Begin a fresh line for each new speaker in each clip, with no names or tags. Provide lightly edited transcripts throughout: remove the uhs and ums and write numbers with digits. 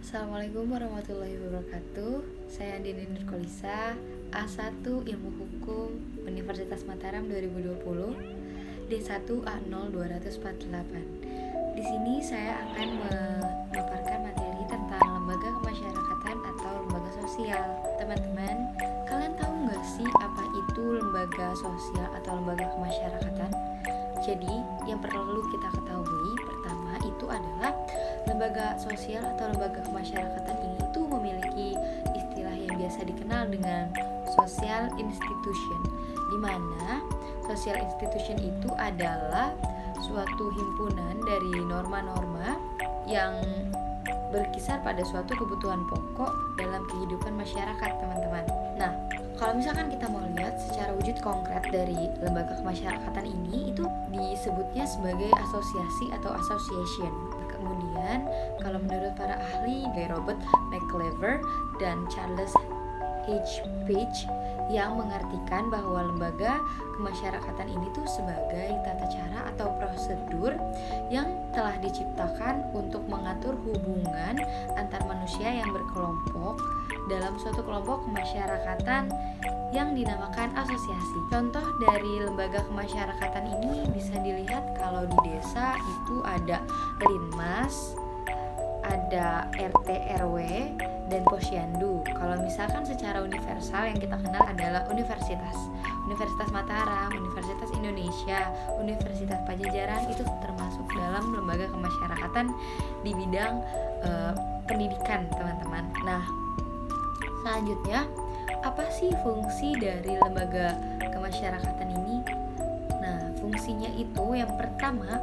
Assalamualaikum warahmatullahi wabarakatuh. Saya Andini Nurkolisa, A1 Ilmu Hukum Universitas Mataram 2020, D1A0248. Di sini saya akan memaparkan materi tentang lembaga kemasyarakatan atau lembaga sosial. Teman-teman, kalian tahu nggak sih apa itu lembaga sosial atau lembaga kemasyarakatan? Jadi, yang perlu kita ketahui pertama itu adalah lembaga sosial atau lembaga kemasyarakatan ini itu memiliki istilah yang biasa dikenal dengan social institution, di mana social institution itu adalah suatu himpunan dari norma-norma yang berkisar pada suatu kebutuhan pokok dalam kehidupan masyarakat, teman-teman. Nah, kalau misalkan kita mau lihat secara wujud konkret dari lembaga kemasyarakatan ini, itu disebutnya sebagai asosiasi atau association. Kemudian, kalau menurut para ahli Guy Robert McClever dan Charles H. Page yang mengartikan bahwa lembaga kemasyarakatan ini tuh sebagai tata cara atau prosedur yang telah diciptakan untuk mengatur hubungan antar manusia yang berkelompok dalam suatu kelompok kemasyarakatan yang dinamakan asosiasi. Contoh dari lembaga kemasyarakatan ini bisa dilihat kalau di desa itu ada Linmas, ada RT RW, dan Posyandu. Kalau misalkan secara universal yang kita kenal adalah Universitas Mataram, Universitas Indonesia, Universitas Pajajaran, itu termasuk dalam lembaga kemasyarakatan di bidang pendidikan, teman-teman. Nah, selanjutnya, apa sih fungsi dari lembaga kemasyarakatan ini? Nah, fungsinya itu yang pertama,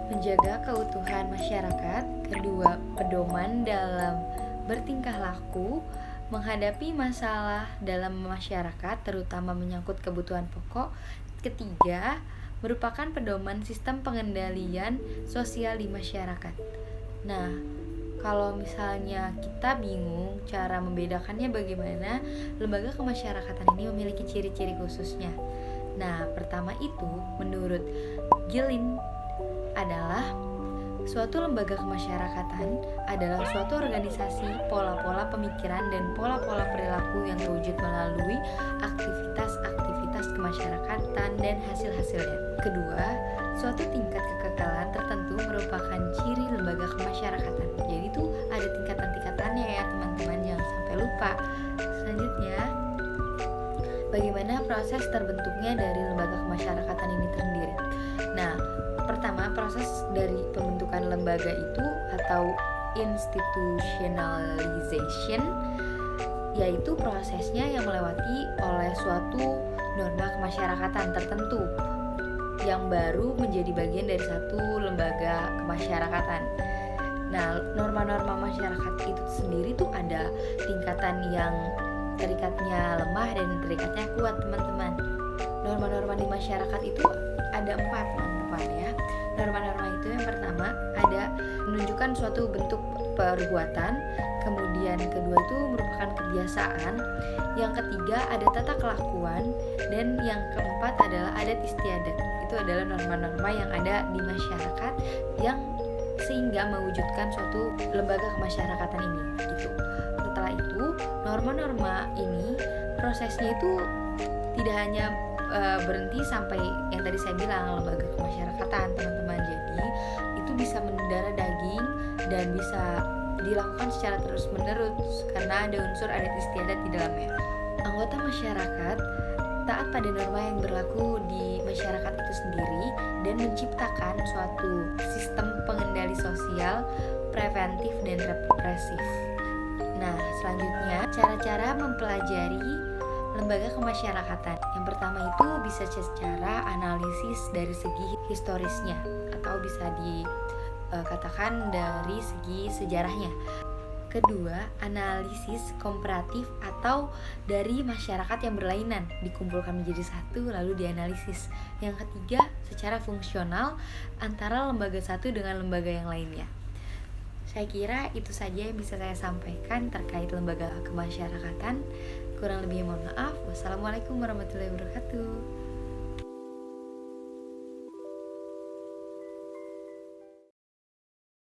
menjaga keutuhan masyarakat, kedua, pedoman dalam bertingkah laku, menghadapi masalah dalam masyarakat terutama menyangkut kebutuhan pokok, ketiga, merupakan pedoman sistem pengendalian sosial di masyarakat. Nah, kalau misalnya kita bingung cara membedakannya bagaimana, lembaga kemasyarakatan ini memiliki ciri-ciri khususnya. Nah, pertama itu menurut Gilin adalah suatu lembaga kemasyarakatan adalah suatu organisasi, pola-pola pemikiran dan pola-pola perilaku yang terwujud melalui aktivitas-aktivitas kemasyarakatan dan hasil-hasilnya. Kedua, suatu tingkat kekekalan tertentu merupakan ciri lembaga kemasyarakatan. Jadi itu ada tingkatan-tingkatannya ya teman-teman, jangan sampai lupa. Selanjutnya, bagaimana proses terbentuknya dari lembaga kemasyarakatan ini sendiri? Nah, pertama, proses dari pembentukan lembaga itu atau institutionalization, yaitu prosesnya yang melewati oleh suatu norma kemasyarakatan tertentu yang baru menjadi bagian dari satu lembaga kemasyarakatan. Nah, norma-norma masyarakat itu sendiri tuh ada tingkatan yang terikatnya lemah dan terikatnya kuat, teman-teman. Norma-norma di masyarakat itu ada 4, teman-teman ya. Norma-norma itu yang pertama ada menunjukkan suatu bentuk perbuatan, kemudian kedua itu merupakan kebiasaan, yang ketiga ada tata kelakuan, dan yang keempat adalah adat istiadat. Itu adalah norma-norma yang ada di masyarakat yang sehingga mewujudkan suatu lembaga kemasyarakatan ini gitu. Setelah itu, norma-norma ini prosesnya itu tidak hanya berhenti sampai yang tadi saya bilang lembaga kemasyarakatan, teman-teman. Jadi itu bisa mendarah daging dan bisa dilakukan secara terus-menerus karena ada unsur adat istiadat di dalamnya. Anggota masyarakat taat pada norma yang berlaku di masyarakat itu sendiri dan menciptakan suatu sistem pengendali sosial, preventif dan represif. Nah, selanjutnya cara-cara mempelajari lembaga kemasyarakatan. Yang pertama itu bisa secara analisis dari segi historisnya atau bisa dikatakan dari segi sejarahnya. Kedua, analisis komparatif atau dari masyarakat yang berlainan dikumpulkan menjadi satu lalu dianalisis. Yang ketiga, secara fungsional antara lembaga satu dengan lembaga yang lainnya. Saya kira itu saja yang bisa saya sampaikan terkait lembaga kemasyarakatan. Kurang lebih mohon maaf. Wassalamualaikum warahmatullahi wabarakatuh.